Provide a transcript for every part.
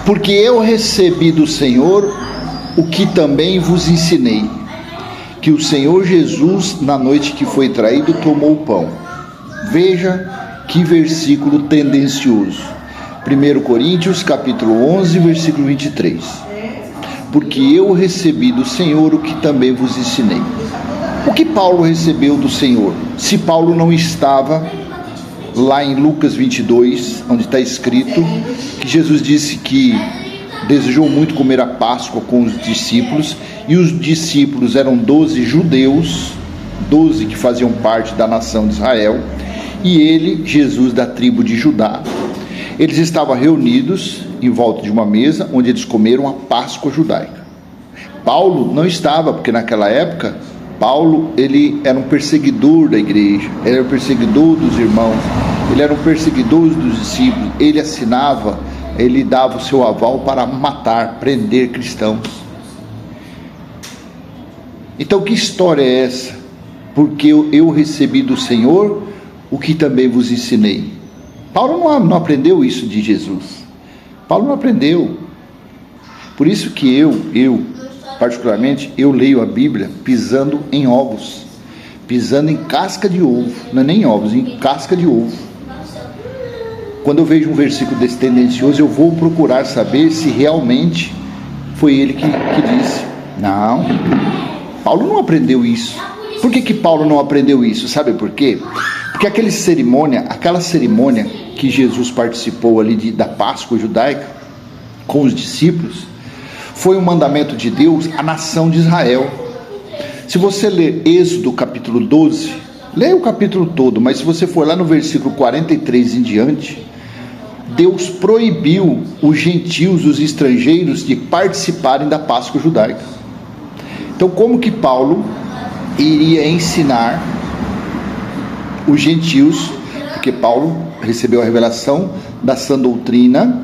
Porque eu recebi do Senhor o que também vos ensinei, que o Senhor Jesus, na noite que foi traído, tomou o pão. Veja que versículo tendencioso. 1 Coríntios, capítulo 11, versículo 23. Porque eu recebi do Senhor o que também vos ensinei. O que Paulo recebeu do Senhor? Se Paulo não estava lá em Lucas 22, onde está escrito que Jesus disse que desejou muito comer a Páscoa com os discípulos, e os discípulos eram 12 judeus, 12 que faziam parte da nação de Israel, e ele, Jesus, da tribo de Judá. Eles estavam reunidos em volta de uma mesa, onde eles comeram a Páscoa judaica. Paulo não estava, porque naquela época, Paulo, ele era um perseguidor da igreja, ele era um perseguidor dos irmãos, ele era um perseguidor dos discípulos, ele assinava, ele dava o seu aval para matar, prender cristãos. Então, que história é essa? Porque eu recebi do Senhor o que também vos ensinei. Paulo não aprendeu isso de Jesus. Paulo não aprendeu. Por isso que eu particularmente, eu leio a Bíblia pisando em ovos, pisando em casca de ovo, não é nem em ovos, em casca de ovo. Quando eu vejo um versículo desse tendencioso, eu vou procurar saber se realmente foi ele que disse. Não, Paulo não aprendeu isso. Por que Paulo não aprendeu isso? Sabe por quê? Porque aquela cerimônia que Jesus participou ali da Páscoa judaica com os discípulos, foi um mandamento de Deus à nação de Israel. Se você ler Êxodo capítulo 12, leia o capítulo todo, mas se você for lá no versículo 43 em diante, Deus proibiu os gentios, os estrangeiros, de participarem da Páscoa judaica. Então, como que Paulo iria ensinar os gentios? Porque Paulo recebeu a revelação da sã doutrina,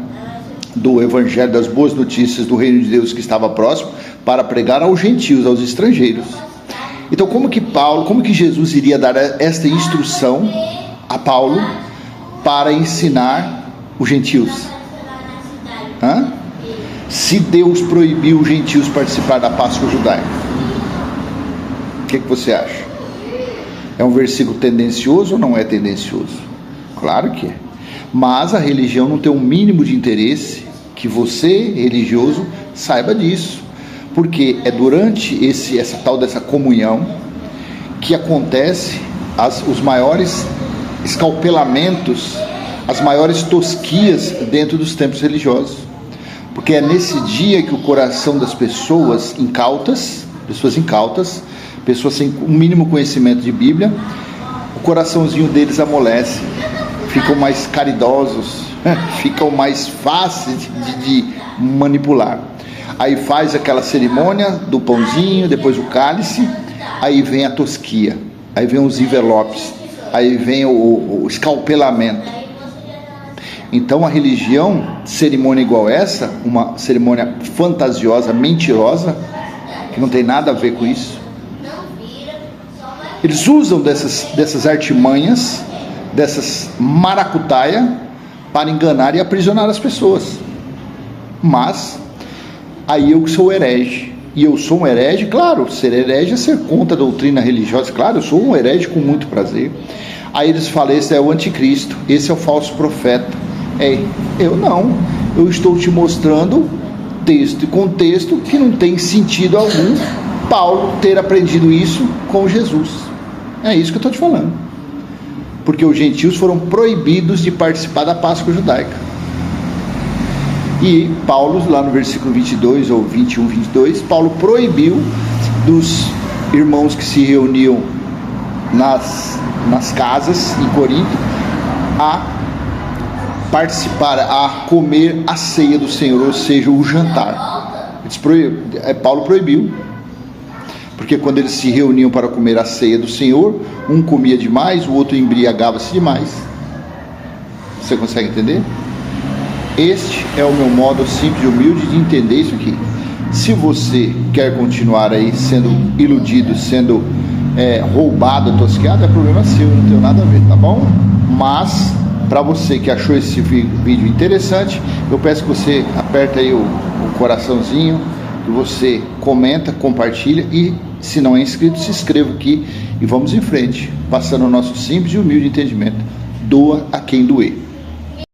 do evangelho, das boas notícias do reino de Deus que estava próximo, para pregar aos gentios, aos estrangeiros. Então, como que Jesus iria dar esta instrução a Paulo para ensinar os gentios? Se Deus proibiu os gentios participar da Páscoa judaica, o que você acha? É um versículo tendencioso ou não é tendencioso? Claro que é. Mas a religião não tem um mínimo de interesse que você, religioso, saiba disso. Porque é durante essa tal dessa comunhão que acontece os maiores escalpelamentos, as maiores tosquias dentro dos templos religiosos. Porque é nesse dia que o coração das pessoas incautas, pessoas sem um mínimo conhecimento de Bíblia, o coraçãozinho deles amolece, ficam mais caridosos, ficam mais fáceis de manipular. Aí faz aquela cerimônia do pãozinho, depois o cálice, aí vem a tosquia, aí vem os envelopes, aí vem o escalpelamento. Então a religião, cerimônia igual essa, uma cerimônia fantasiosa, mentirosa, que não tem nada a ver com isso, eles usam dessas artimanhas, dessas maracutaia, para enganar e aprisionar as pessoas. Mas aí eu sou herege, e eu sou um herege, claro, ser herege é ser contra a doutrina religiosa, claro, eu sou um herege com muito prazer. Aí eles falam, esse é o anticristo, esse é o falso profeta. Eu estou te mostrando texto e contexto que não tem sentido algum Paulo ter aprendido isso com Jesus. É isso que eu estou te falando. Porque os gentios foram proibidos de participar da Páscoa judaica. E Paulo, lá no versículo 22 ou 21, 22, Paulo proibiu dos irmãos que se reuniam nas casas em Corinto a participar, a comer a ceia do Senhor, ou seja, o jantar. Paulo proibiu, porque quando eles se reuniam para comer a ceia do Senhor, um comia demais, o outro embriagava-se demais. Você consegue entender? Este é o meu modo simples e humilde de entender isso aqui. Se você quer continuar aí sendo iludido, sendo roubado, tosqueado, é problema seu, não tem nada a ver, tá bom? Mas Para você que achou esse vídeo interessante, eu peço que você aperte aí o coraçãozinho, que você comenta, compartilha e, se não é inscrito, se inscreva aqui e vamos em frente, passando o nosso simples e humilde entendimento. Doa a quem doer.